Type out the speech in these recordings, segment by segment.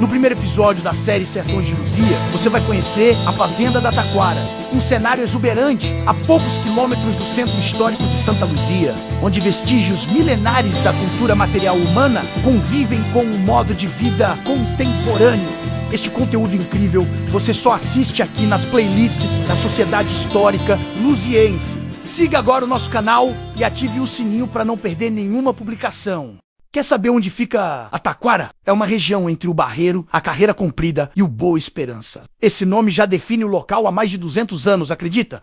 No primeiro episódio da série Sertões de Luzia, você vai conhecer a Fazenda da Taquara, um cenário exuberante a poucos quilômetros do centro histórico de Santa Luzia, onde vestígios milenares da cultura material humana convivem com um modo de vida contemporâneo. Este conteúdo incrível você só assiste aqui nas playlists da Sociedade Histórica Luziense. Siga agora o nosso canal e ative o sininho para não perder nenhuma publicação. Quer saber onde fica a Taquara? É uma região entre o Barreiro, a Carreira Comprida e o Boa Esperança. Esse nome já define o local há mais de 200 anos, acredita?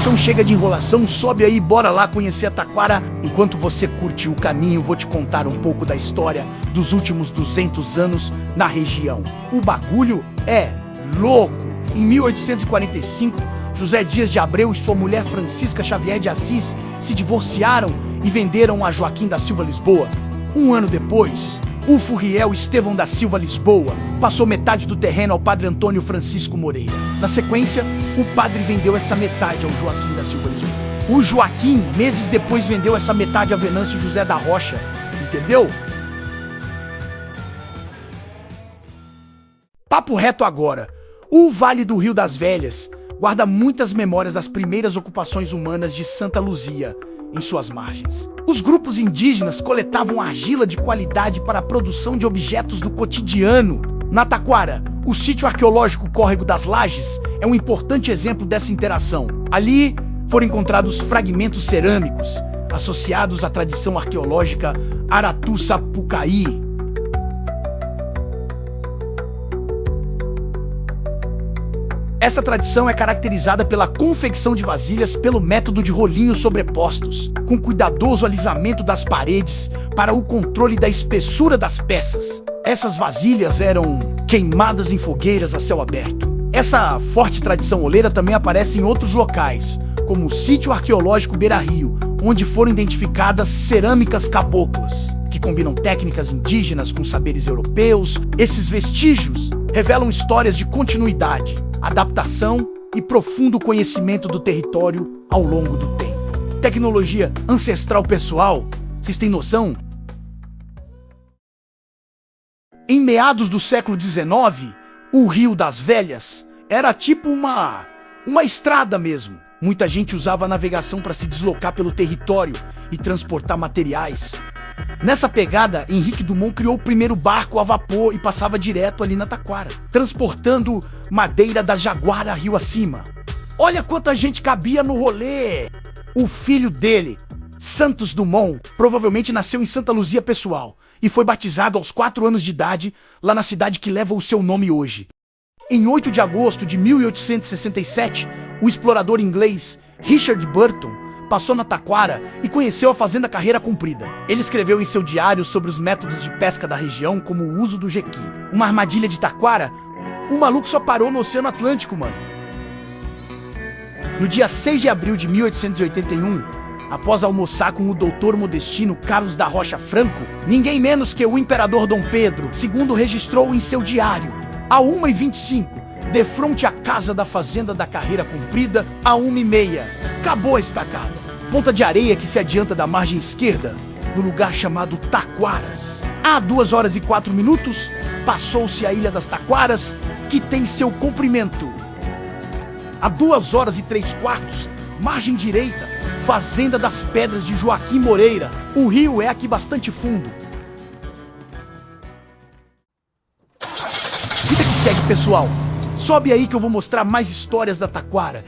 Então chega de enrolação, sobe aí, bora lá conhecer a Taquara. Enquanto você curte o caminho, vou te contar um pouco da história dos últimos 200 anos na região. O bagulho é louco! Em 1845, José Dias de Abreu e sua mulher Francisca Xavier de Assis se divorciaram e venderam a Joaquim da Silva Lisboa. Um ano depois, o Furriel Estevão da Silva Lisboa passou metade do terreno ao padre Antônio Francisco Moreira. Na sequência, o padre vendeu essa metade ao Joaquim da Silva Lisboa. O Joaquim, meses depois, vendeu essa metade a Venâncio José da Rocha. Entendeu? Papo reto agora. O Vale do Rio das Velhas guarda muitas memórias das primeiras ocupações humanas de Santa Luzia em suas margens. Os grupos indígenas coletavam argila de qualidade para a produção de objetos do cotidiano. Na Taquara, o sítio arqueológico Córrego das Lajes é um importante exemplo dessa interação. Ali foram encontrados fragmentos cerâmicos associados à tradição arqueológica Aratu-Sapucaí. Essa tradição é caracterizada pela confecção de vasilhas pelo método de rolinhos sobrepostos, com cuidadoso alisamento das paredes para o controle da espessura das peças. Essas vasilhas eram queimadas em fogueiras a céu aberto. Essa forte tradição oleira também aparece em outros locais, como o sítio arqueológico Beira Rio, onde foram identificadas cerâmicas caboclas, que combinam técnicas indígenas com saberes europeus. Esses vestígios revelam histórias de continuidade, adaptação e profundo conhecimento do território ao longo do tempo. Tecnologia ancestral pessoal, vocês têm noção? Em meados do século XIX, o Rio das Velhas era tipo uma estrada mesmo. Muita gente usava a navegação para se deslocar pelo território e transportar materiais. Nessa pegada, Henrique Dumont criou o primeiro barco a vapor e passava direto ali na Taquara, transportando madeira da Jaguara rio acima. Olha quanta gente cabia no rolê! O filho dele, Santos Dumont, provavelmente nasceu em Santa Luzia pessoal e foi batizado aos 4 anos de idade lá na cidade que leva o seu nome hoje. Em 8 de agosto de 1867, o explorador inglês Richard Burton passou na Taquara e conheceu a Fazenda Carreira Comprida. Ele escreveu em seu diário sobre os métodos de pesca da região, como o uso do jequi. Uma armadilha de Taquara? O maluco só parou no Oceano Atlântico, mano. No dia 6 de abril de 1881, após almoçar com o doutor Modestino Carlos da Rocha Franco, ninguém menos que o imperador Dom Pedro II registrou em seu diário, a 1h25, defronte à casa da Fazenda da Carreira Comprida, a 1h30. Acabou a estacada. Ponta de areia que se adianta da margem esquerda, no lugar chamado Taquaras. Há 2h04, passou-se a Ilha das Taquaras, que tem seu comprimento. Há 2h03, margem direita, Fazenda das Pedras de Joaquim Moreira. O rio é aqui bastante fundo. Vida que segue, pessoal. Sobe aí que eu vou mostrar mais histórias da Taquara.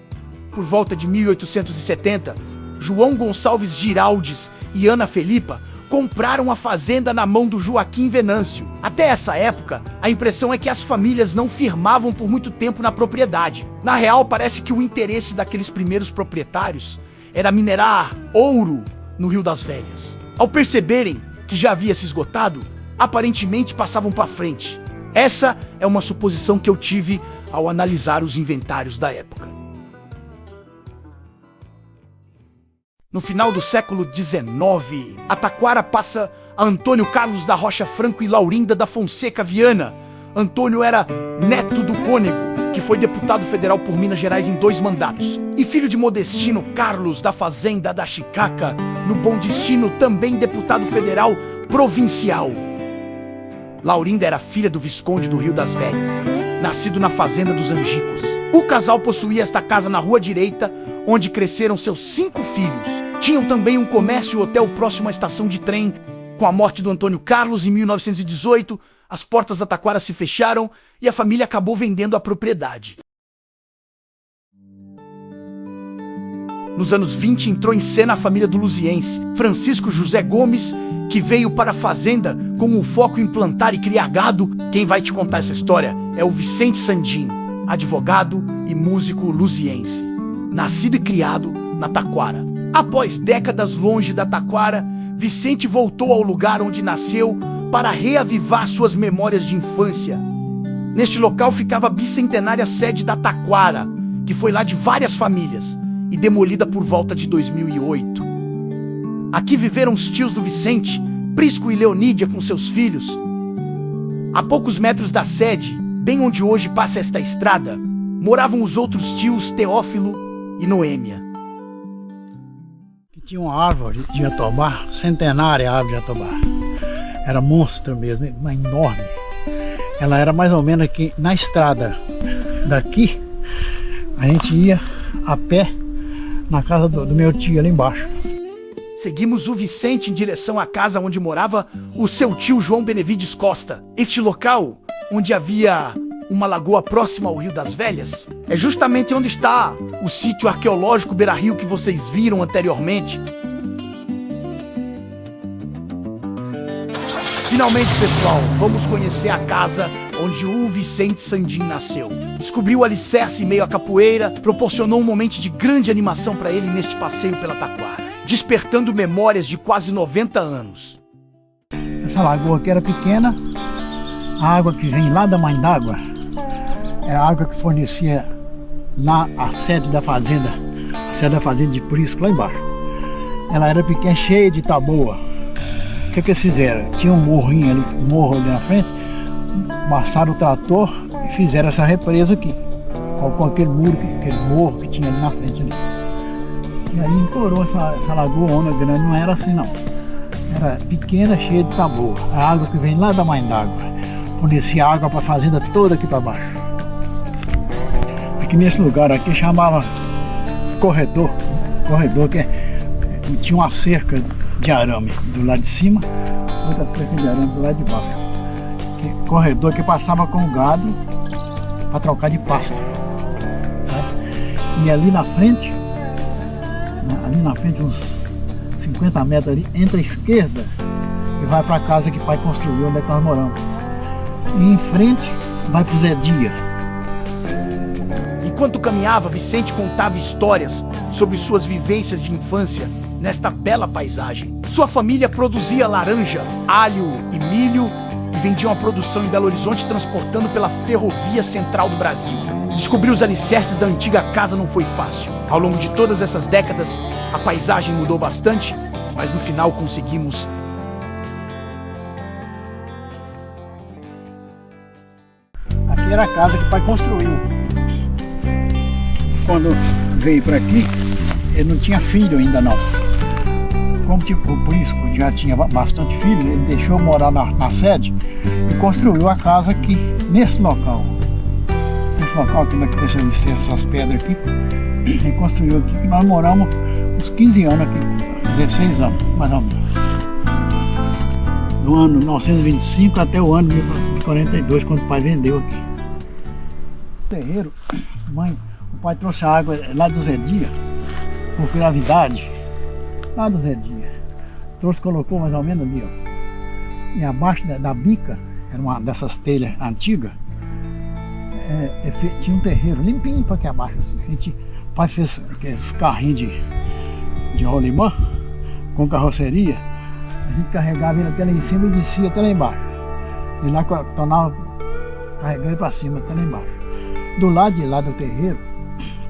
Por volta de 1870, João Gonçalves Giraldes e Ana Felipa compraram a fazenda na mão do Joaquim Venâncio. Até essa época, a impressão é que as famílias não firmavam por muito tempo na propriedade. Na real, parece que o interesse daqueles primeiros proprietários era minerar ouro no Rio das Velhas. Ao perceberem que já havia se esgotado, aparentemente passavam para frente. Essa é uma suposição que eu tive ao analisar os inventários da época. No final do século XIX, a Taquara passa a Antônio Carlos da Rocha Franco e Laurinda da Fonseca Viana. Antônio era neto do Cônego, que foi deputado federal por Minas Gerais em 2 mandatos, e filho de Modestino Carlos da Fazenda da Chicaca, no Bom Destino, também deputado federal provincial. Laurinda era filha do Visconde do Rio das Velhas, nascido na Fazenda dos Angicos. O casal possuía esta casa na Rua Direita, onde cresceram seus 5 filhos. Tinham também um comércio e hotel próximo à estação de trem. Com a morte do Antônio Carlos em 1918, as portas da Taquara se fecharam e a família acabou vendendo a propriedade. Nos anos 20 entrou em cena a família do luziense, Francisco José Gomes, que veio para a fazenda com o foco em plantar e criar gado. Quem vai te contar essa história é o Vicente Sandin, advogado e músico luziense, nascido e criado na Taquara. Após décadas longe da Taquara, Vicente voltou ao lugar onde nasceu para reavivar suas memórias de infância. Neste local ficava a bicentenária sede da Taquara, que foi lá de várias famílias e demolida por volta de 2008. Aqui viveram os tios do Vicente, Prisco e Leonídia com seus filhos. A poucos metros da sede, bem onde hoje passa esta estrada, moravam os outros tios Teófilo e Noêmia. Tinha uma árvore de jatobá, centenária árvore de jatobá. Era monstro mesmo, uma enorme. Ela era mais ou menos aqui na estrada. Daqui a gente ia a pé na casa do meu tio ali embaixo. Seguimos o Vicente em direção à casa onde morava o seu tio João Benevides Costa. Este local, onde havia uma lagoa próxima ao Rio das Velhas, é justamente onde está o sítio arqueológico Beira-Rio que vocês viram anteriormente. Finalmente, pessoal, vamos conhecer a casa onde o Vicente Sandin nasceu. Descobriu o alicerce em meio à capoeira, proporcionou um momento de grande animação para ele neste passeio pela Taquara, despertando memórias de quase 90 anos. Essa lagoa aqui era pequena, a água que vem lá da Mãe d'Água é a água que fornecia lá a sede da fazenda de Prisco, lá embaixo. Ela era pequena, cheia de taboa. O que eles fizeram? Tinha um morrinho ali, um morro ali na frente, passaram o trator e fizeram essa represa aqui, com aquele muro, aquele morro que tinha ali na frente ali. E aí encorou essa lagoa grande, não era assim não. Era pequena, cheia de taboa. A água que vem lá da Mãe d'Água fornecia água para a fazenda toda aqui para baixo. Aqui nesse lugar aqui chamava corredor que tinha uma cerca de arame do lado de cima, outra cerca de arame do lado de baixo. Corredor que passava com o gado para trocar de pasto. E ali na frente uns 50 metros ali, entre a esquerda, e vai para a casa que o pai construiu, onde é que nós moramos. E em frente vai para o Zé Dia. Enquanto caminhava, Vicente contava histórias sobre suas vivências de infância nesta bela paisagem. Sua família produzia laranja, alho e milho e vendiam a produção em Belo Horizonte, transportando pela Ferrovia Central do Brasil. Descobrir os alicerces da antiga casa não foi fácil. Ao longo de todas essas décadas, a paisagem mudou bastante, mas no final conseguimos. Aqui era a casa que o pai construiu. Quando veio para aqui, ele não tinha filho ainda não. Como o Prisco já tinha bastante filho, ele deixou morar na sede e construiu a casa aqui, nesse local. Nesse local aqui, essas pedras aqui, ele construiu aqui, que nós moramos uns 15 anos aqui, 16 anos, mais ou menos. Do ano 1925 até o ano de 1942, quando o pai vendeu aqui. O terreiro, o pai trouxe a água lá do Zé Dia, por gravidade, lá do Zé Dia. Trouxe, colocou mais ou menos ali, ó. E abaixo da bica, era uma dessas telhas antigas, tinha um terreiro limpinho para aqui abaixo. Assim. O pai fez aqueles carrinhos de rolimã, com carroceria. A gente carregava ele até lá em cima e descia até lá embaixo. E lá tornava carregando para cima, até lá embaixo. Do lado de lá do terreiro,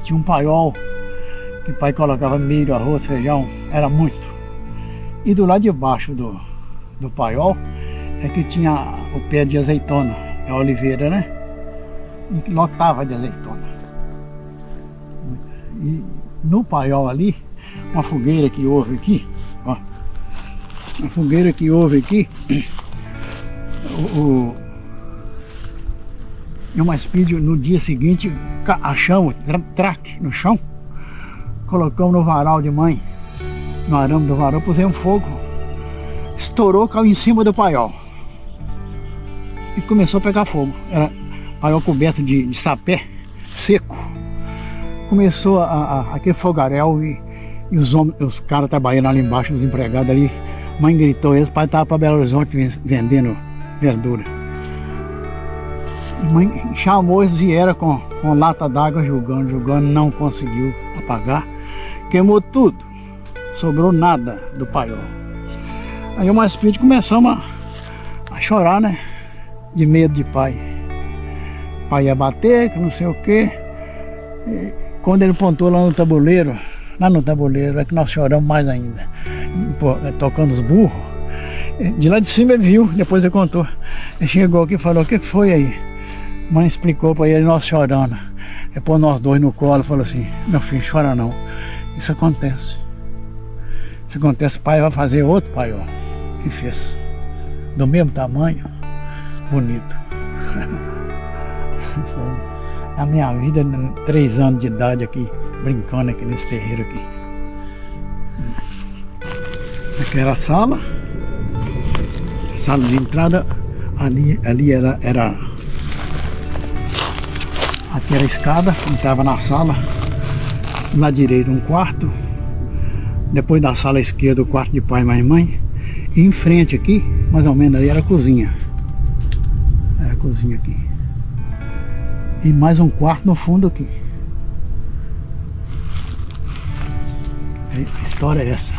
tinha um paiol que o pai colocava milho, arroz, feijão, era muito. E do lado de baixo do paiol é que tinha o pé de azeitona, a oliveira, né? E lotava de azeitona. E no paiol ali, uma fogueira que houve aqui, ó, uma fogueira que houve aqui, e uma speed no dia seguinte, achamos traque no chão, colocamos no varal de mãe, no arame do varal, pusemos fogo, estourou, caiu em cima do paiol e começou a pegar fogo. Era paiol coberto de sapé seco. Começou aquele fogaréu e os caras trabalhando ali embaixo, os empregados ali. Mãe gritou, eles, pai estava para Belo Horizonte vendendo verdura. Mãe chamou, eles vieram com lata d'água julgando, não conseguiu apagar. Queimou tudo, sobrou nada do paiol. Aí o espírito começamos a chorar, né? De medo de pai. O pai ia bater, que não sei o quê. E quando ele pontou lá no tabuleiro é que nós choramos mais ainda. Tocando os burros. De lá de cima ele viu, depois ele contou. Ele chegou aqui e falou, o que foi aí? Mãe explicou para ele, nós chorando. Depois nós dois no colo, falou assim, meu filho, chora não. Isso acontece. Isso acontece, o pai vai fazer outro paiol. E fez. Do mesmo tamanho, bonito. A minha vida, 3 anos de idade aqui, brincando aqui nesse terreiro aqui. Aqui era a sala de entrada, ali era aqui era a escada, entrava na sala, na direita um quarto, depois da sala esquerda o quarto de pai e mais mãe, e em frente aqui, mais ou menos ali era a cozinha. Era a cozinha aqui. E mais um quarto no fundo aqui. A história é essa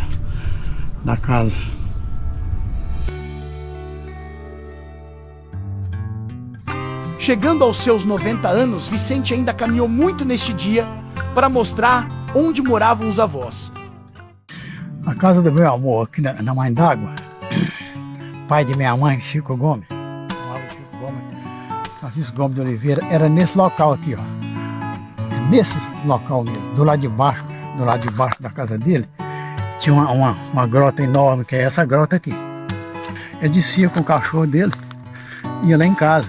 da casa. Chegando aos seus 90 anos, Vicente ainda caminhou muito neste dia para mostrar onde moravam os avós. A casa do meu amor, aqui na Mãe d'Água, pai de minha mãe, Chico Gomes, Francisco Gomes de Oliveira, era nesse local aqui, ó. Nesse local mesmo, do lado de baixo da casa dele, tinha uma grota enorme, que é essa grota aqui. Ele descia com o cachorro dele, ia lá em casa,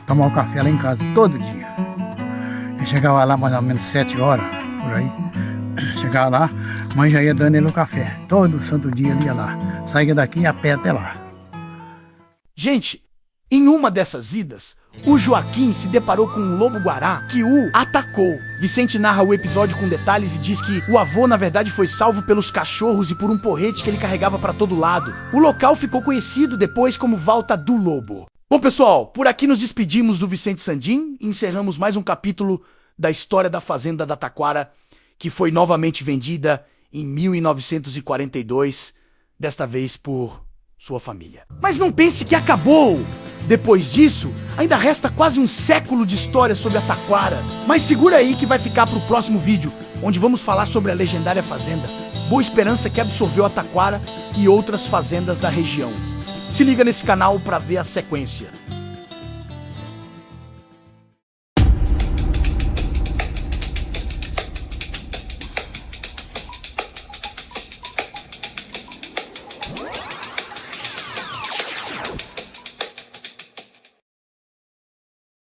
tomar um café lá em casa, todo dia. Ele chegava lá mais ou menos 7 horas, por aí. Chegava lá, mãe já ia dando ele o café. Todo santo dia ele ia lá. Saía daqui a pé até lá. Gente, em uma dessas idas, o Joaquim se deparou com um lobo-guará que o atacou. Vicente narra o episódio com detalhes e diz que o avô, na verdade, foi salvo pelos cachorros e por um porrete que ele carregava para todo lado. O local ficou conhecido depois como Volta do Lobo. Bom, pessoal, por aqui nos despedimos do Vicente Sandim e encerramos mais um capítulo da história da Fazenda da Taquara, que foi novamente vendida em 1942, desta vez por sua família. Mas não pense que acabou! Depois disso, ainda resta quase um século de história sobre a Taquara. Mas segura aí que vai ficar para o próximo vídeo, onde vamos falar sobre a legendária fazenda Boa Esperança, que absorveu a Taquara e outras fazendas da região. Se liga nesse canal para ver a sequência.